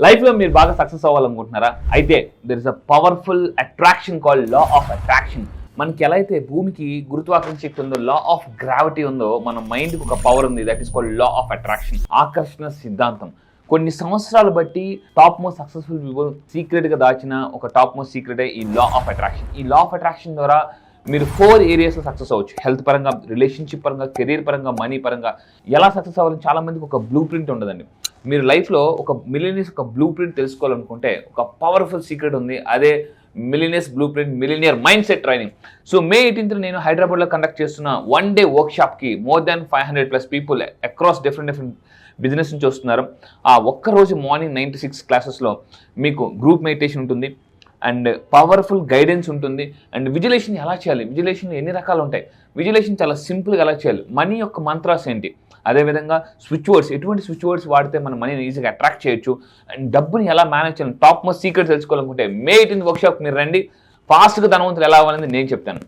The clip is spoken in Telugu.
లైఫ్లో మీరు బాగా సక్సెస్ అవ్వాలనుకుంటున్నారా? అయితే there is a powerful attraction called law of attraction. మనకి ఎలా అయితే భూమికి గురుత్వాకర్షణ శక్తి ఉందో, లా ఆఫ్ గ్రావిటీ ఉందో, మన మైండ్కి ఒక పవర్ ఉంది, that is called law of attraction, ఆకర్షణ సిద్ధాంతం. కొన్ని సంవత్సరాలు బట్టి టాప్ మోస్ట్ సక్సెస్ఫుల్ పీపుల్ సీక్రెట్గా దాచిన ఒక టాప్ మోస్ట్ సీక్రెటే ఈ లా ఆఫ్ అట్రాక్షన్. ఈ లా ఆఫ్ అట్రాక్షన్ ద్వారా మీరు 4 ఏరియాస్లో సక్సెస్ అవ్వచ్చు. హెల్త్ పరంగా, రిలేషన్షిప్ పరంగా, కెరీర్ పరంగా, మనీ పరంగా. ఎలా సక్సెస్ అవ్వాలని చాలా మందికి ఒక బ్లూ ప్రింట్ ఉండదండి. మీరు లైఫ్లో ఒక మిలియనీర్స్ ఒక బ్లూ ప్రింట్ తెలుసుకోవాలనుకుంటే ఒక పవర్ఫుల్ సీక్రెట్ ఉంది. అదే millionaires blue print, millionaire mind set training. So May 18th నేను హైదరాబాద్లో కండక్ట్ చేస్తున్న 1 day వర్క్షాప్కి more than 500+ people across different business నుంచి వస్తున్నారు. ఆ ఒక్కరోజు మార్నింగ్ 9 to 6 క్లాసెస్లో మీకు గ్రూప్ మెడిటేషన్ ఉంటుంది అండ్ పవర్ఫుల్ గైడెన్స్ ఉంటుంది. అండ్ విజులేషన్ ఎలా చేయాలి, విజులేషన్ ఎన్ని రకాలు ఉంటాయి, విజులేషన్ చాలా సింపుల్గా ఎలా చేయాలి, మనీ యొక్క మంత్రాస్ ఏంటి, అదేవిధంగా స్విచ్ వర్డ్స్, ఎటువంటి స్విచ్ వర్డ్స్ వాడితే మన మనీని ఈజీగా అట్రాక్ట్ చేయొచ్చు, అండ్ డబ్బుని ఎలా మేనేజ్ చేయాలి, టాప్ మోస్ట్ సీక్రెట్ తెలుసుకోవాలనుకుంటే May 18th వర్క్షాప్ మీరు రండి. ఫాస్ట్గా ధనవంతులు ఎలా అవ్వాలని నేను చెప్తాను.